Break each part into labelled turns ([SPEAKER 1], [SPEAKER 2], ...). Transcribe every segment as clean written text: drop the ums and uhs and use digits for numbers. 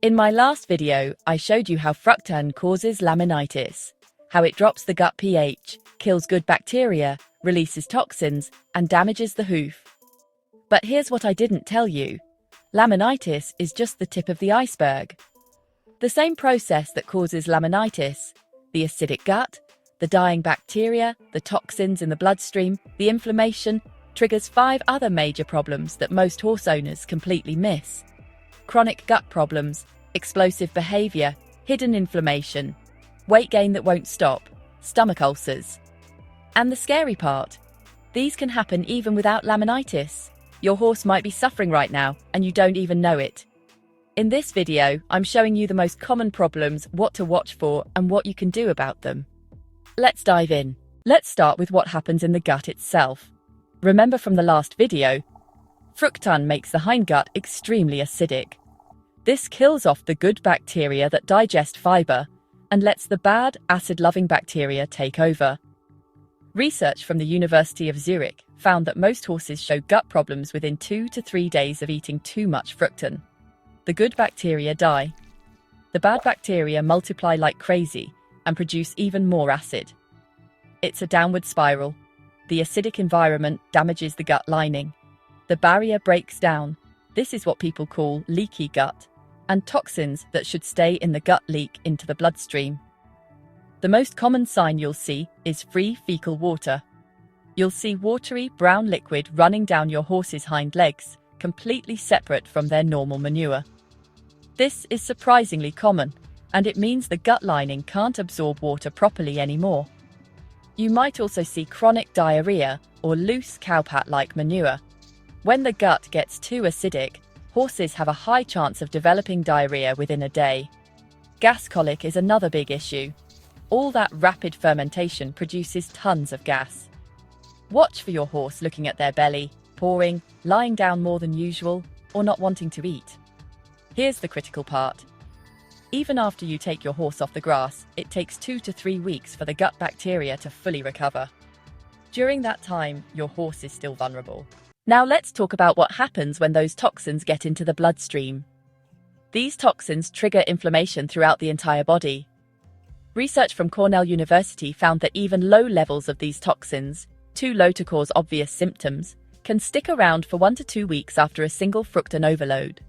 [SPEAKER 1] In my last video, I showed you how Fructan causes laminitis, how it drops the gut pH, kills good bacteria, releases toxins, and damages the hoof. But here's what I didn't tell you. Laminitis is just the tip of the iceberg. The same process that causes laminitis, the acidic gut, the dying bacteria, the toxins in the bloodstream, the inflammation, triggers 5 other major problems that most horse owners completely miss. Chronic gut problems, explosive behavior, hidden inflammation, weight gain that won't stop, stomach ulcers. And the scary part, these can happen even without laminitis. Your horse might be suffering right now and you don't even know it. In this video, I'm showing you the most common problems, what to watch for, and what you can do about them. Let's dive in. Let's start with what happens in the gut itself. Remember from the last video, Fructan makes the hindgut extremely acidic. This kills off the good bacteria that digest fiber and lets the bad, acid-loving bacteria take over. Research from the University of Zurich found that most horses show gut problems within 2 to 3 days of eating too much Fructan. The good bacteria die. The bad bacteria multiply like crazy and produce even more acid. It's a downward spiral. The acidic environment damages the gut lining. The barrier breaks down. This is what people call leaky gut, and toxins that should stay in the gut leak into the bloodstream. The most common sign you'll see is free fecal water. You'll see watery brown liquid running down your horse's hind legs, completely separate from their normal manure. This is surprisingly common, and it means the gut lining can't absorb water properly anymore. You might also see chronic diarrhea or loose cowpat-like manure. When the gut gets too acidic, horses have a high chance of developing diarrhea within a day. Gas colic is another big issue. All that rapid fermentation produces tons of gas. Watch for your horse looking at their belly, pouring, lying down more than usual, or not wanting to eat. Here's the critical part. Even after you take your horse off the grass, it takes 2 to 3 weeks for the gut bacteria to fully recover. During that time, your horse is still vulnerable. Now let's talk about what happens when those toxins get into the bloodstream. These toxins trigger inflammation throughout the entire body. Research from Cornell University found that even low levels of these toxins, too low to cause obvious symptoms, can stick around for 1 to 2 weeks after a single Fructan overload.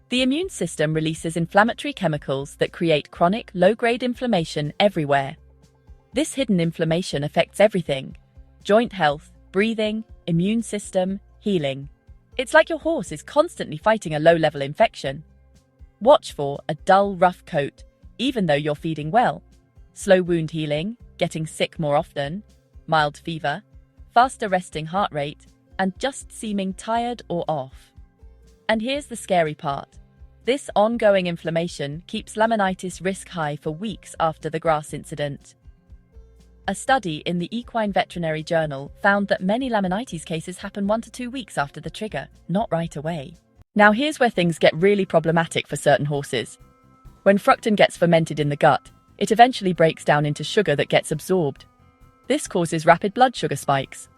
[SPEAKER 1] The immune system releases inflammatory chemicals that create chronic, low-grade inflammation everywhere. This hidden inflammation affects everything: joint health, breathing, immune system, healing. It's like your horse is constantly fighting a low-level infection. Watch for a dull, rough coat, even though you're feeding well, slow wound healing, getting sick more often, mild fever, faster resting heart rate, and just seeming tired or off. And here's the scary part. This ongoing inflammation keeps laminitis risk high for weeks after the grass incident. A study in the Equine Veterinary Journal found that many laminitis cases happen 1 to 2 weeks after the trigger, not right away. Now here's where things get really problematic for certain horses. When Fructan gets fermented in the gut, it eventually breaks down into sugar that gets absorbed. This causes rapid blood sugar spikes.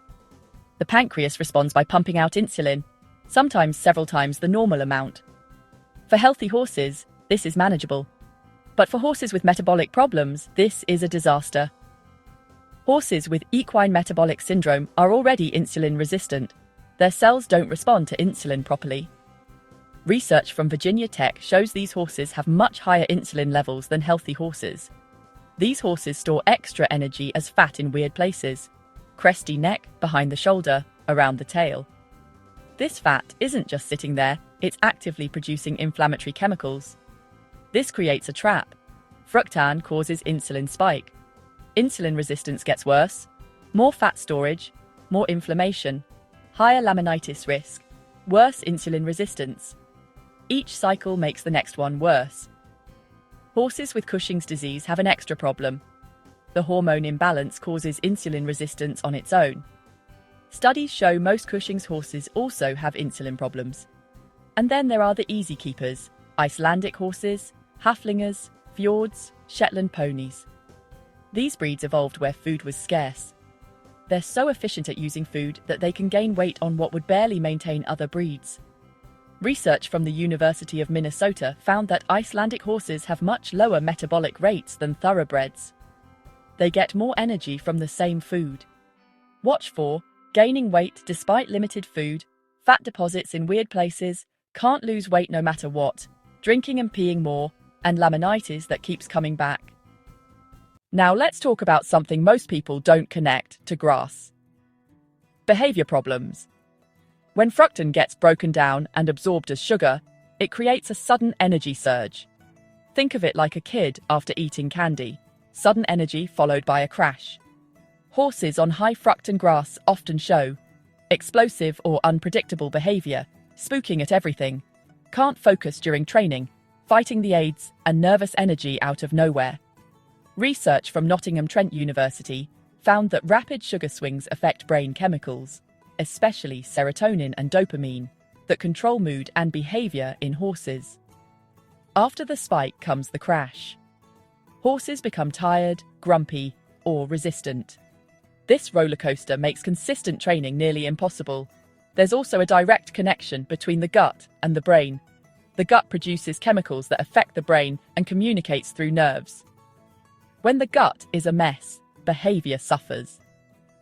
[SPEAKER 1] The pancreas responds by pumping out insulin, sometimes several times the normal amount. For healthy horses, this is manageable. But for horses with metabolic problems, this is a disaster. Horses with equine metabolic syndrome are already insulin resistant. Their cells don't respond to insulin properly. Research from Virginia Tech shows these horses have much higher insulin levels than healthy horses. These horses store extra energy as fat in weird places: cresty neck, behind the shoulder, around the tail. This fat isn't just sitting there, it's actively producing inflammatory chemicals. This creates a trap. Fructan causes insulin spike. Insulin resistance gets worse. More fat storage, more inflammation, higher laminitis risk, worse insulin resistance. Each cycle makes the next one worse. Horses with Cushing's disease have an extra problem. The hormone imbalance causes insulin resistance on its own. Studies show most Cushing's horses also have insulin problems. And then there are the easy keepers: Icelandic horses, Haflingers, Fjords, Shetland ponies. These breeds evolved where food was scarce. They're so efficient at using food that they can gain weight on what would barely maintain other breeds. Research from the University of Minnesota found that Icelandic horses have much lower metabolic rates than thoroughbreds. They get more energy from the same food. Watch for gaining weight despite limited food, fat deposits in weird places, can't lose weight no matter what, drinking and peeing more, and laminitis that keeps coming back. Now let's talk about something most people don't connect to grass. Behavior problems. When fructan gets broken down and absorbed as sugar, it creates a sudden energy surge. Think of it like a kid after eating candy. Sudden energy followed by a crash. Horses on high fructan grass often show explosive or unpredictable behavior, spooking at everything, can't focus during training, fighting the aids, and nervous energy out of nowhere. Research from Nottingham Trent University found that rapid sugar swings affect brain chemicals, especially serotonin and dopamine, that control mood and behavior in horses. After the spike comes the crash. Horses become tired, grumpy, or resistant. This roller coaster makes consistent training nearly impossible. There's also a direct connection between the gut and the brain. The gut produces chemicals that affect the brain and communicates through nerves. When the gut is a mess, behavior suffers.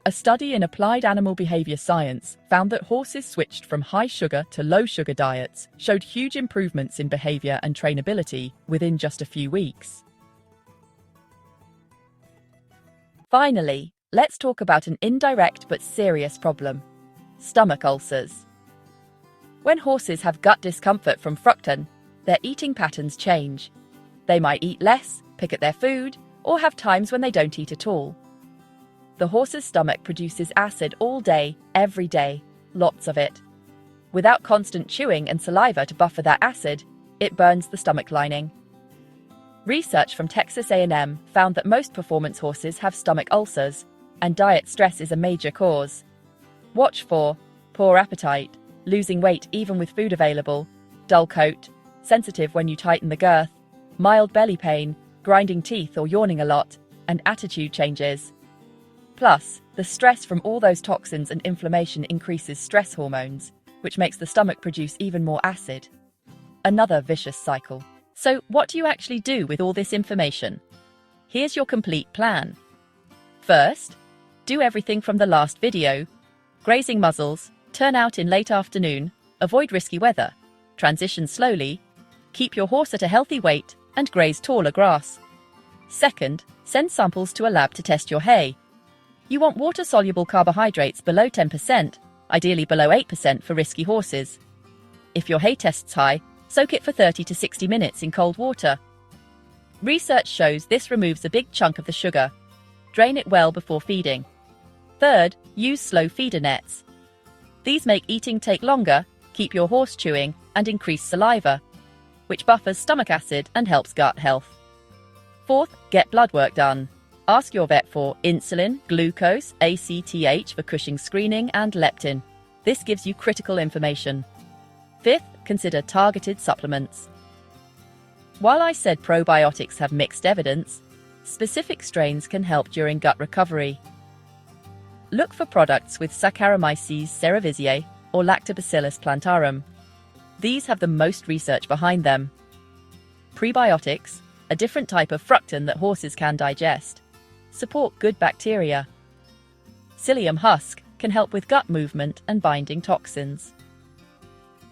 [SPEAKER 1] A study in applied animal behavior science found that horses switched from high-sugar to low-sugar diets showed huge improvements in behavior and trainability within just a few weeks. Finally, let's talk about an indirect but serious problem: stomach ulcers. When horses have gut discomfort from fructan, their eating patterns change. They might eat less, pick at their food, or have times when they don't eat at all. The horse's stomach produces acid all day, every day, lots of it. Without constant chewing and saliva to buffer that acid, it burns the stomach lining. Research from Texas A&M found that most performance horses have stomach ulcers, and diet stress is a major cause. Watch for poor appetite, losing weight even with food available, dull coat, sensitive when you tighten the girth, mild belly pain, grinding teeth or yawning a lot, and attitude changes. Plus, the stress from all those toxins and inflammation increases stress hormones, which makes the stomach produce even more acid. Another vicious cycle. So, what do you actually do with all this information? Here's your complete plan. First, do everything from the last video. Grazing muzzles, turn out in late afternoon, avoid risky weather, transition slowly, keep your horse at a healthy weight, and graze taller grass. Second, send samples to a lab to test your hay. You want water-soluble carbohydrates below 10%, ideally below 8% for risky horses. If your hay tests high, soak it for 30 to 60 minutes in cold water. Research shows this removes a big chunk of the sugar. Drain it well before feeding. Third, use slow feeder nets. These make eating take longer, keep your horse chewing, and increase saliva, which buffers stomach acid and helps gut health. Fourth, get blood work done. Ask your vet for insulin, glucose, ACTH for Cushing screening, and leptin. This gives you critical information. Fifth, consider targeted supplements. While I said probiotics have mixed evidence, specific strains can help during gut recovery. Look for products with Saccharomyces cerevisiae or Lactobacillus plantarum. These have the most research behind them. Prebiotics, a different type of fructan that horses can digest, support good bacteria. Psyllium husk can help with gut movement and binding toxins.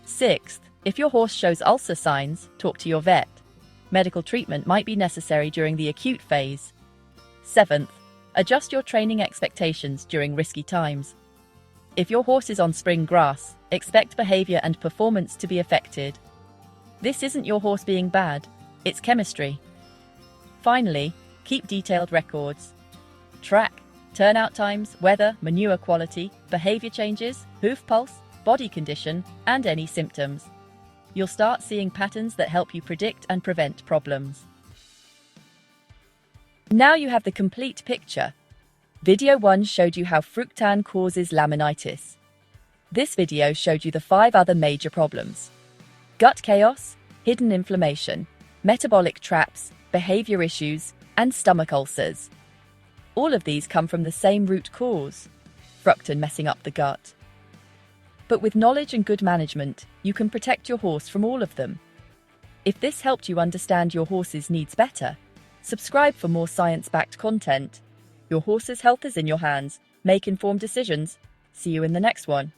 [SPEAKER 1] Sixth, if your horse shows ulcer signs, talk to your vet. Medical treatment might be necessary during the acute phase. Seventh, adjust your training expectations during risky times. If your horse is on spring grass, expect behavior and performance to be affected. This isn't your horse being bad, it's chemistry. Finally, keep detailed records. Track turnout times, weather, manure quality, behavior changes, hoof pulse, body condition, and any symptoms. You'll start seeing patterns that help you predict and prevent problems. Now you have the complete picture. Video 1 showed you how fructan causes laminitis. This video showed you the 5 other major problems: gut chaos, hidden inflammation, metabolic traps, behavior issues, and stomach ulcers. All of these come from the same root cause: fructan messing up the gut. But with knowledge and good management, you can protect your horse from all of them. If this helped you understand your horse's needs better, subscribe for more science-backed content. Your horse's health is in your hands. Make informed decisions. See you in the next one.